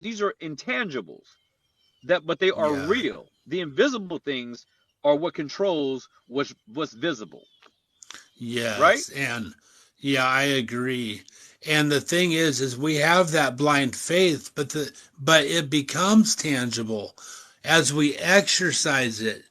these are intangibles but they are Yeah. real. The invisible things are what controls what's visible, right? Yes. And yeah, I agree. And the thing is we have that blind faith, but it becomes tangible as we exercise it.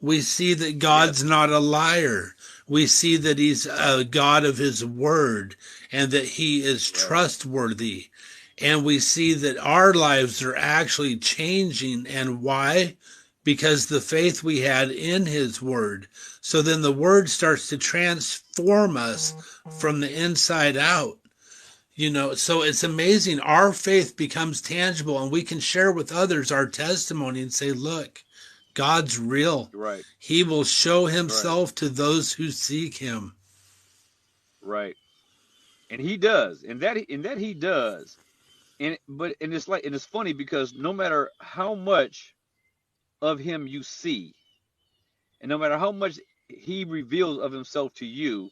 We see that Yes. God's not a liar. We see that he's a God of his word and that he is Right. trustworthy. And we see that our lives are actually changing. And why? Because the faith we had in his word. So then the word starts to transform us from the inside out. So it's amazing. Our faith becomes tangible and we can share with others our testimony and say, look, God's real. Right. He will show Right. himself to those who seek him. Right. And he does. And that he does. And it's like, and it's funny because no matter how much of him you see, and no matter how much he reveals of himself to you,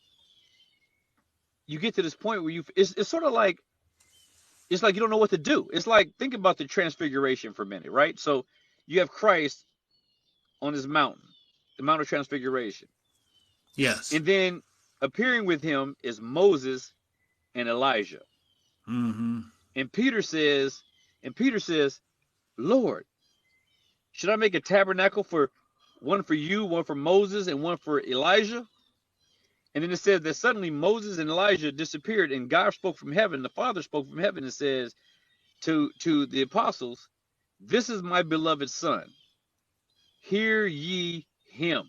you get to this point where it's sort of like, it's like you don't know what to do. It's like, think about the transfiguration for a minute, right? So you have Christ on this mountain, the Mount of Transfiguration. Yes. And then appearing with him is Moses and Elijah. Mm-hmm. And Peter says, Lord, should I make a tabernacle for one for you, one for Moses, and one for Elijah? And then it says that suddenly Moses and Elijah disappeared, and God spoke from heaven. The Father spoke from heaven and says to the apostles, "This is my beloved Son. Hear ye him."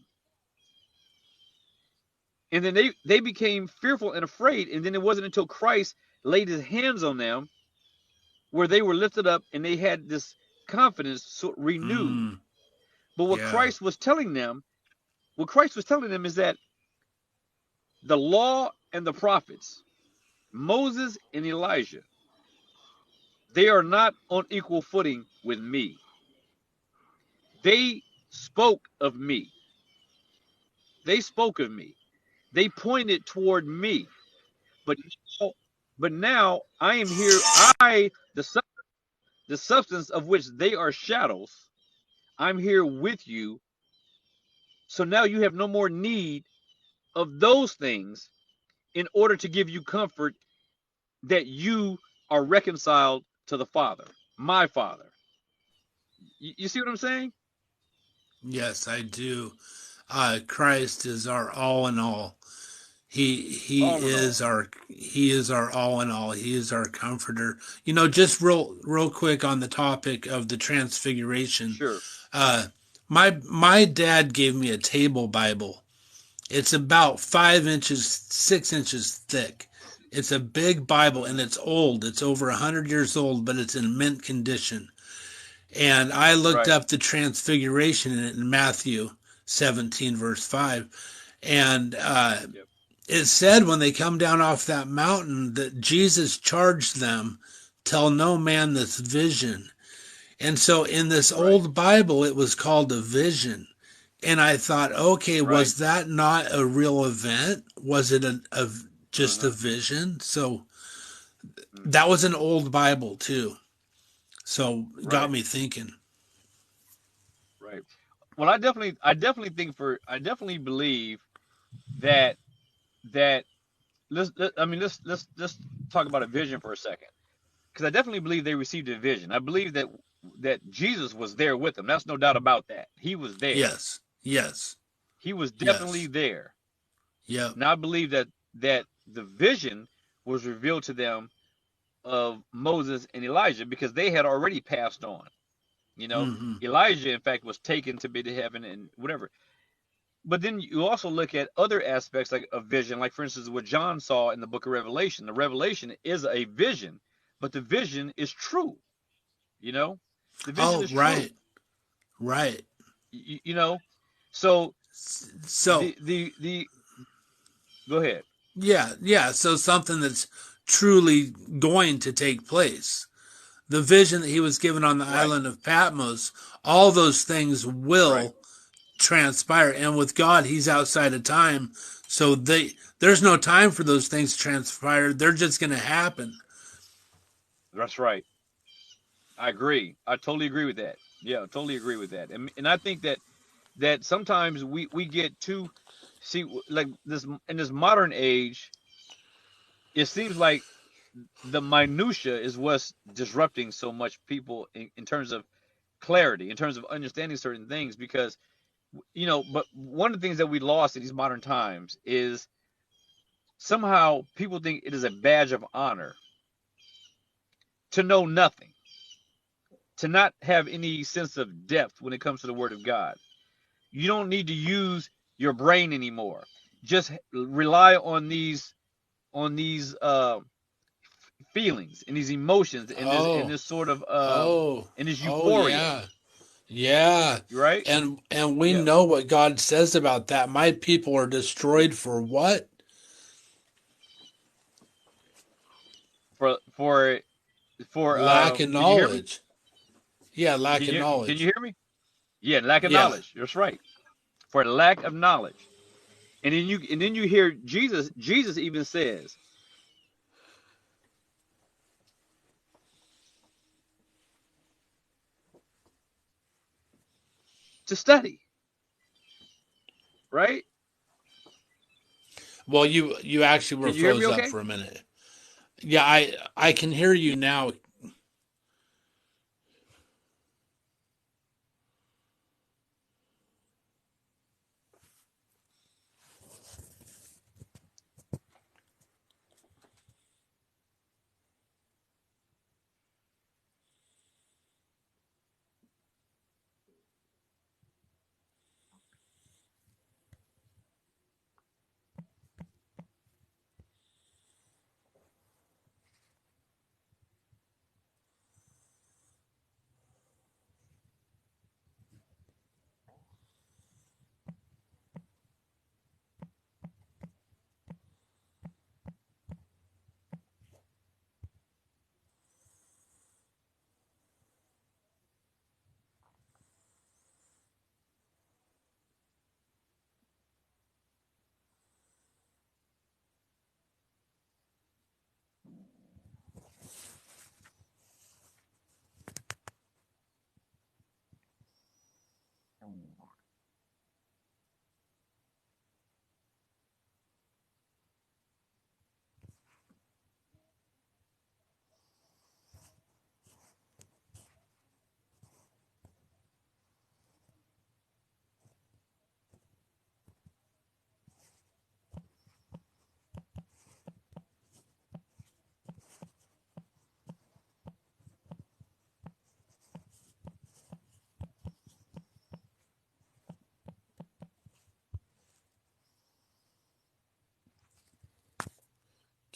And then they became fearful and afraid. And then it wasn't until Christ laid his hands on them where they were lifted up and they had this confidence renewed. Mm. But Yeah. what Christ was telling them is that the law and the prophets, Moses and Elijah, they are not on equal footing with me. They spoke of me. They spoke of me. They pointed toward me. But now I am here. The substance of which they are shadows. I'm here with you. So now you have no more need of those things in order to give you comfort that you are reconciled to the Father, my Father. You see what I'm saying? Yes, I do. Christ is our all in all. All in all. He is our all in all. He is our comforter. Just real quick on the topic of the transfiguration. Sure. Uh, my dad gave me a table Bible. It's about 5 inches, 6 inches thick. It's a big Bible and it's old. It's over 100 years old, but it's in mint condition. And I looked Right. up the transfiguration in Matthew 17, verse 5. And Yep. it said when they come down off that mountain that Jesus charged them, tell no man this vision. And so in this Right. old Bible, it was called a vision. And I thought, okay, Right. was that not a real event? Was it just a Uh-huh. vision? So that Hmm. was an old Bible too. So it got Right. me thinking. Right. Well, I definitely believe that that I mean, let's talk about a vision for a second, because I definitely believe they received a vision. I believe that Jesus was there with them. That's no doubt about that. He was there. Yes, yes, He was definitely yes, there. yep. Now I believe that the vision was revealed to them of Moses and Elijah because they had already passed on. You know, Hmm. Elijah, in fact, was taken to be to heaven and whatever. But then you also look at other aspects like a vision, like for instance, what John saw in the book of Revelation. The revelation is a vision, but the vision is true. You know, the vision Oh, is true. right, right. You know, so So the go ahead. yeah, yeah. So something that's truly going to take place. The vision that he was given on the Right, island of Patmos, all those things right. will transpire. And with God, he's outside of time. So there's no time for those things to transpire. They're just going to happen. That's right. I agree. I totally agree with that. Yeah, totally agree with that. And I think that sometimes we get too, see, like this in this modern age, it seems like the minutia is what's disrupting so much people in terms of clarity, in terms of understanding certain things. Because but one of the things that we lost in these modern times is somehow people think it is a badge of honor to know nothing, to not have any sense of depth when it comes to the Word of God. You don't need to use your brain anymore. Just rely on these feelings and these emotions and Oh, this sort of and this oh euphoria, yeah. Yeah. right? And we Yeah, know what God says about that. My people are destroyed for what? for Lack of did you hear me? knowledge. Yeah, lack of Can you knowledge. hear me? Yeah, lack of Yeah. knowledge. That's right. For lack of knowledge. And then you hear Jesus even says to study, right? Well, you actually were Can you hear me froze up okay? for a minute. Yeah, I can hear you now.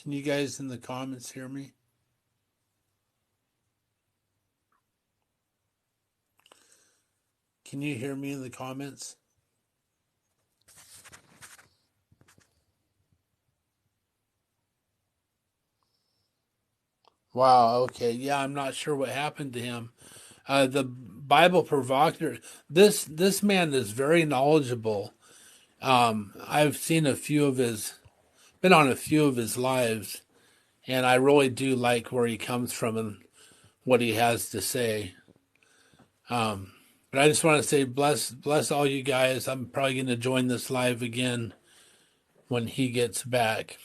Can you guys in the comments hear me? Can you hear me in the comments? Wow, okay. Yeah, I'm not sure what happened to him. The Bible provocateur. This man is very knowledgeable. I've seen a few of his, been on a few of his lives, and I really do like where he comes from and what he has to say. Um, but I just want to say, bless all you guys. I'm probably going to join this live again when he gets back.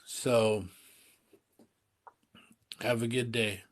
So have a good day.